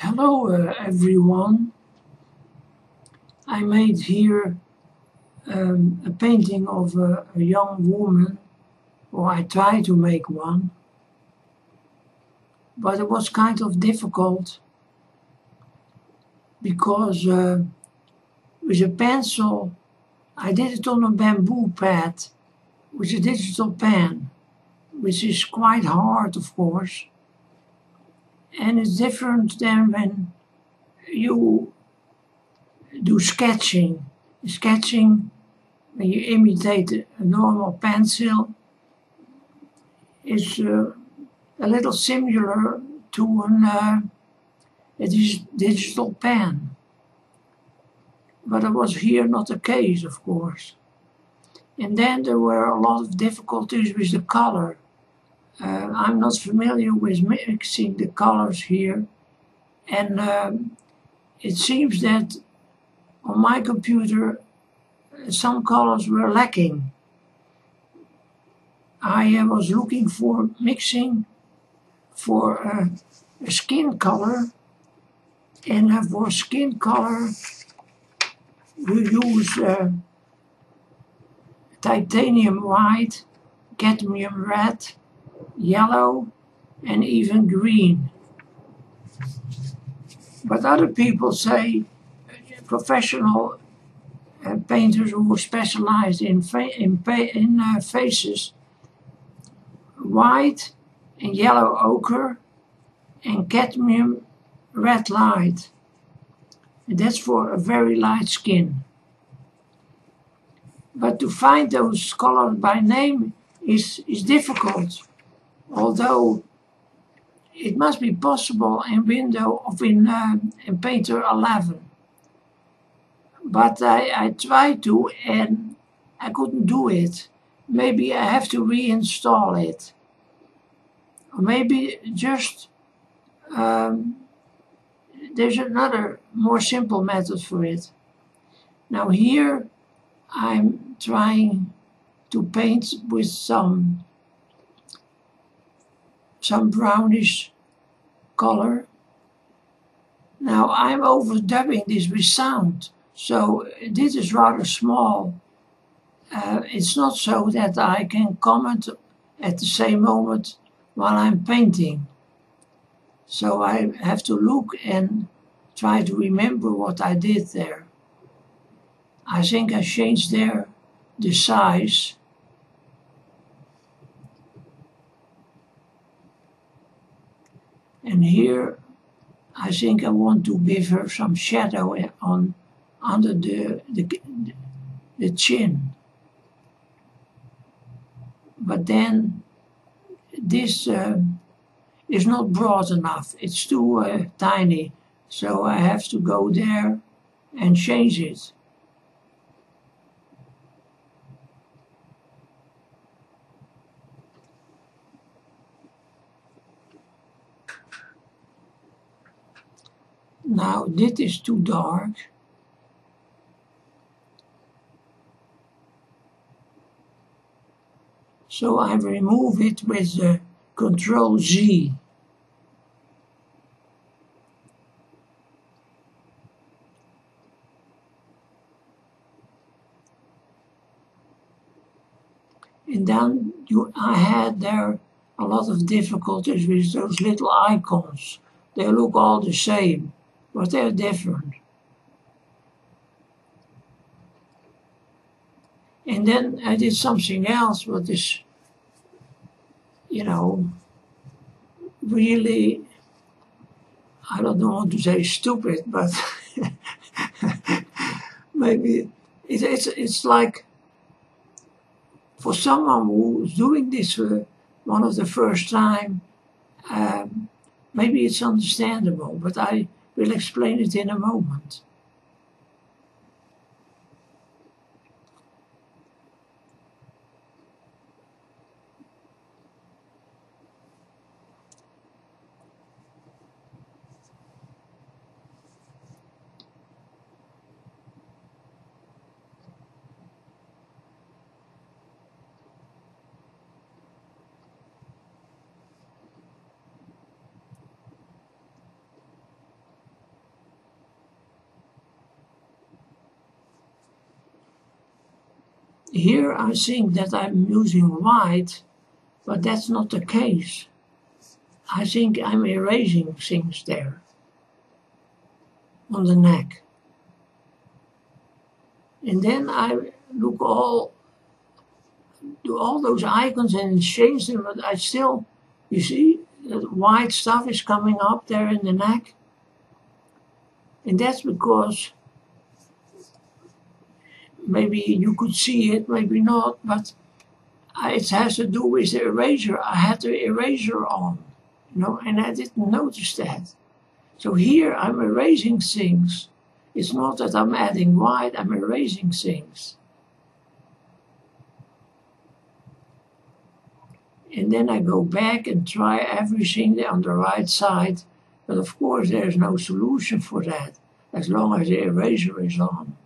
Hello everyone. I made here a painting of a young woman, or I tried to make one, but it was kind of difficult because with a pencil I did it on a bamboo pad with a digital pen, which is quite hard of course, and it's different than when you do sketching. Sketching, when you imitate a normal pencil, is a little similar to a digital pen. But it was here not the case, of course. And then there were a lot of difficulties with the color. I'm not familiar with mixing the colors here, and it seems that on my computer some colors were lacking. I was looking for mixing for a skin color, and for skin color we use titanium white, cadmium red, yellow, and even green. But other people say, professional painters who specialize in faces, white and yellow ochre and cadmium red light. And that's for a very light skin. But to find those colors by name is difficult, although it must be possible in Painter 11. But I tried to and I couldn't do it. Maybe I have to reinstall it. Or maybe just there's another more simple method for it. Now here I'm trying to paint with some brownish color. Now I'm overdubbing this with sound, so this is rather small. It's not so that I can comment at the same moment while I'm painting. So I have to look and try to remember what I did there. I think I changed there the size. And here I think I want to give her some shadow on under the chin. But then this is not broad enough. It's too tiny. So I have to go there and change it. Now this is too dark. So I remove it with Control Z. And then I had there a lot of difficulties with those little icons. They look all the same, but they're different. And then I did something else, what is, really, I don't want to say stupid, but maybe it's like for someone who's doing this for one of the first time, maybe it's understandable, but I will explain it in a moment. here I think that I'm using white, but that's not the case. I think I'm erasing things there on the neck. And then I do all those icons and change them, but I still, you see, that white stuff is coming up there in the neck. And that's because maybe you could see it, maybe not, but it has to do with the eraser. I had the eraser on, and I didn't notice that. So here I'm erasing things. It's not that I'm adding white, I'm erasing things. And then I go back and try everything on the right side. But of course there's no solution for that, as long as the eraser is on.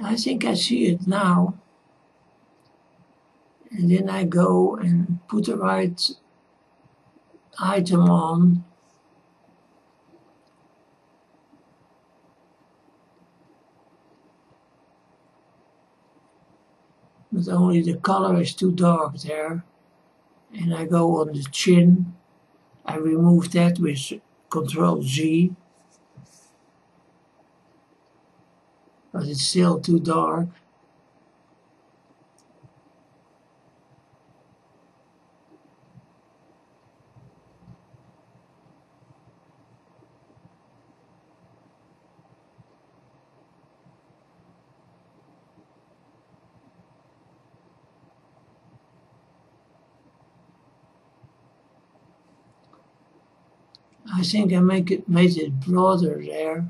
I think I see it now. And then I go and put the right item on. But only the color is too dark there. And I go on the chin. I remove that with Ctrl Z. But it's still too dark. I think I made it broader there.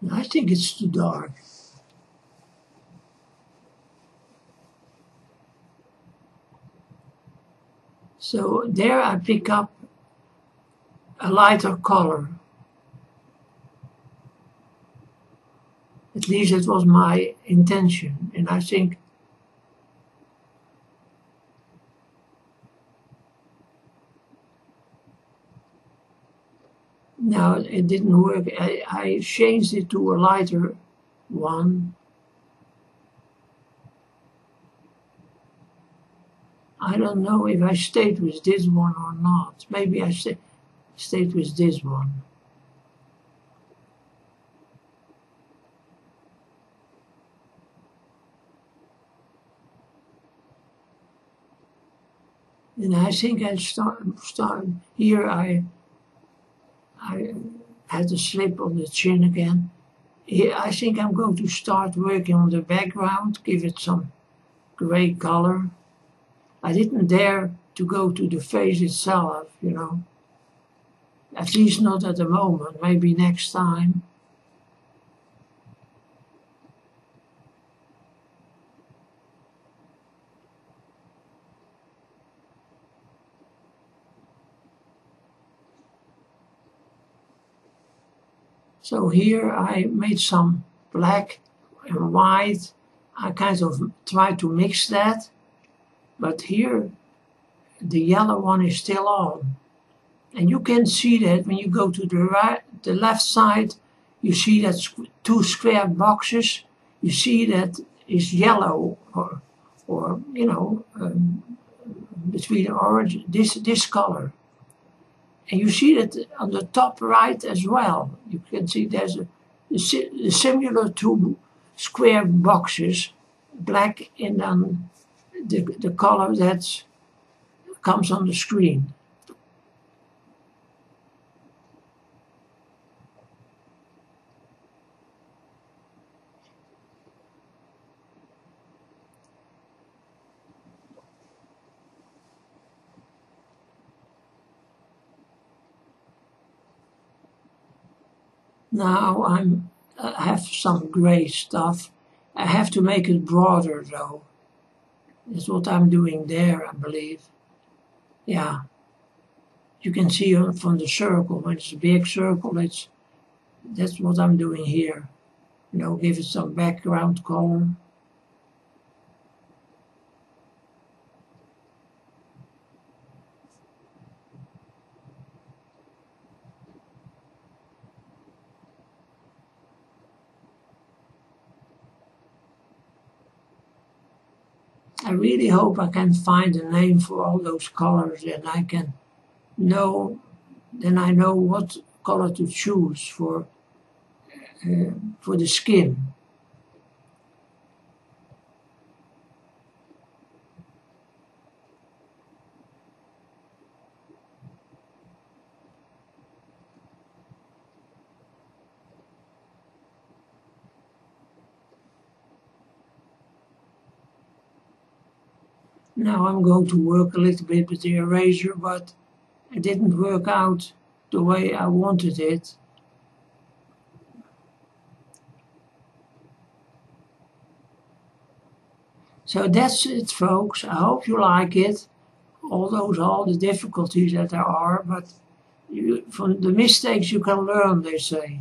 I think it's too dark. So there I pick up a lighter color. At least it was my intention, and I think now it didn't work. I changed it to a lighter one. I don't know if I stayed with this one or not. Maybe I stayed with this one. And I think I start here. I had a slip on the chin again. Here, I think I'm going to start working on the background, give it some gray color. I didn't dare to go to the face itself, At least not at the moment, maybe next time. So here I made some black and white. I kind of tried to mix that, but here the yellow one is still on. And you can see that when you go to the left side, you see that two square boxes. You see that is yellow or between orange, this color. And you see that on the top right as well. You can see there's a similar two square boxes, black and then the color that comes on the screen. Now I have some gray stuff. I have to make it broader though. That's what I'm doing there, I believe. Yeah. You can see from the circle, when it's a big circle, that's what I'm doing here. You know, give it some background color. I really hope I can find a name for all those colors and I can know, then I know what color to choose for the skin. Now I'm going to work a little bit with the eraser, but it didn't work out the way I wanted it. So that's it, folks. I hope you like it. All the difficulties that there are, but from the mistakes you can learn, they say.